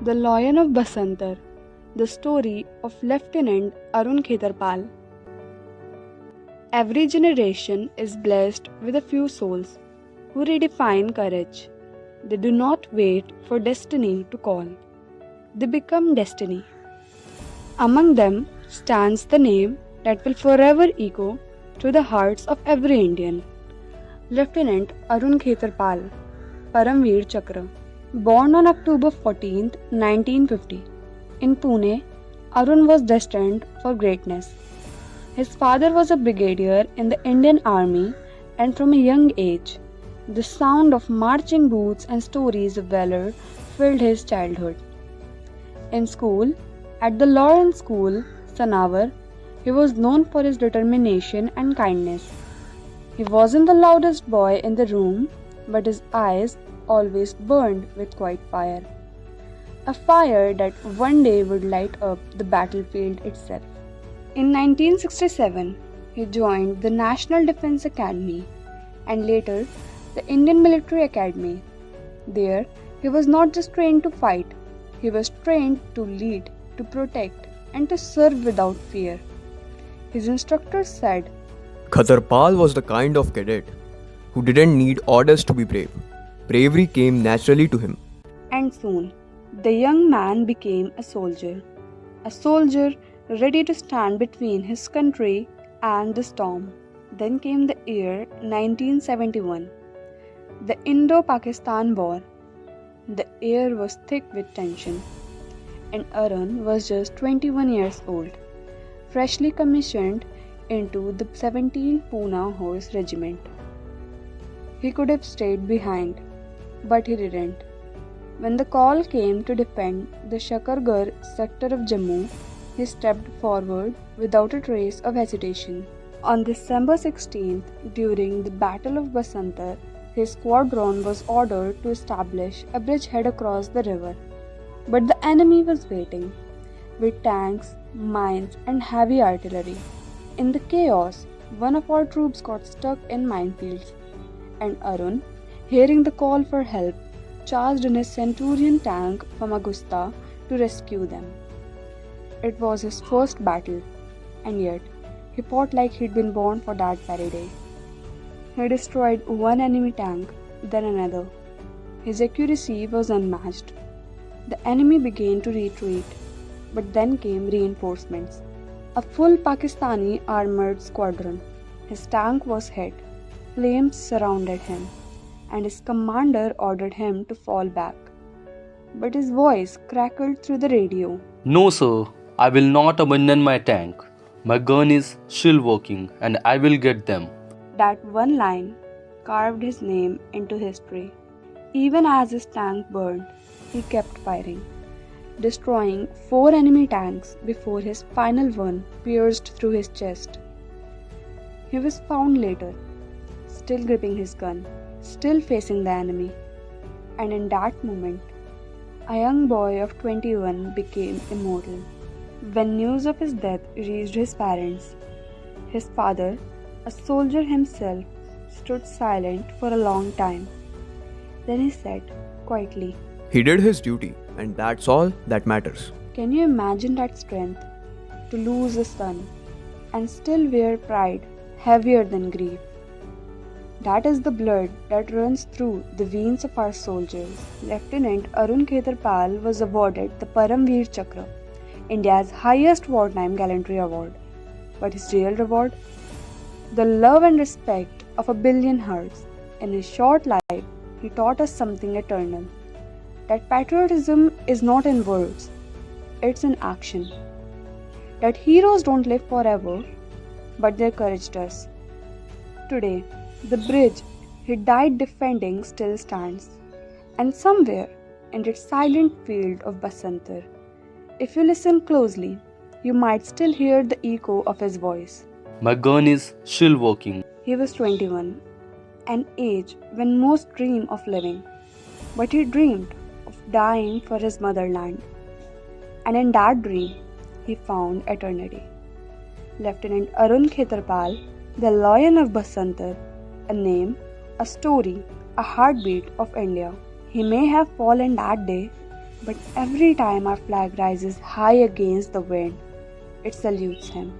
The Lion of Basantar, the story of Lieutenant Arun Khetarpal. Every generation is blessed with a few souls who redefine courage. They do not wait for destiny to call, they become destiny. Among them stands the name that will forever echo through the hearts of every Indian. Lieutenant Arun Khetarpal, Paramveer Chakra. Born on October 14, 1950, in Pune, Arun was destined for greatness. His father was a brigadier in the Indian Army, and from a young age, the sound of marching boots and stories of valor filled his childhood. In school, at the Lawrence School, Sanavar, he was known for his determination and kindness. He wasn't the loudest boy in the room, but his eyes always burned with quiet fire. A fire that one day would light up the battlefield itself. In 1967, he joined the National Defence Academy and later the Indian Military Academy. There, he was not just trained to fight, he was trained to lead, to protect, and to serve without fear. His instructors said, Khetarpal was the kind of cadet who didn't need orders to be brave. Bravery came naturally to him. And soon, the young man became a soldier ready to stand between his country and the storm. Then came the year 1971, the Indo-Pakistan War. The air was thick with tension, and Arun was just 21 years old, freshly commissioned into the 17th Pune Horse Regiment. He could have stayed behind, but he didn't. When the call came to defend the Shakargarh sector of Jammu, he stepped forward without a trace of hesitation. On December 16th, during the Battle of Basantar, his squadron was ordered to establish a bridgehead across the river. But the enemy was waiting, with tanks, mines, and heavy artillery. In the chaos, one of our troops got stuck in minefields, and Arun, hearing the call for help, charged in his Centurion tank from Augusta to rescue them. It was his first battle, and yet he fought like he'd been born for that very day. He destroyed one enemy tank, then another. His accuracy was unmatched. The enemy began to retreat, but then came reinforcements. A full Pakistani armored squadron. His tank was hit. Flames surrounded him, and his commander ordered him to fall back. But his voice crackled through the radio. No, sir, I will not abandon my tank. My gun is still working and I will get them. That one line carved his name into history. Even as his tank burned, he kept firing, destroying 4 enemy tanks before his final one pierced through his chest. He was found later, still gripping his gun, still facing the enemy. And in that moment, a young boy of 21 became immortal. When news of his death reached his parents, his father, a soldier himself, stood silent for a long time. Then he said, quietly, He did his duty, and that's all that matters. "Can you imagine that strength? To lose a son and still wear pride heavier than grief. That is the blood that runs through the veins of our soldiers." Lieutenant Arun Khetarpal was awarded the Paramveer Chakra, India's highest wartime gallantry award. But his real reward? The love and respect of a billion hearts. In his short life, he taught us something eternal. That patriotism is not in words, it's in action. That heroes don't live forever, but their courage does. Today, the bridge he died defending still stands, and somewhere in its silent field of Basantar, if you listen closely, you might still hear the echo of his voice. My gun is still working. He was 21, an age when most dream of living, but he dreamed of dying for his motherland, and in that dream, he found eternity. Lieutenant Arun Khetarpal, the Lion of Basantar, a name, a story, a heartbeat of India. He may have fallen that day, But every time our flag rises high against the wind, it salutes him.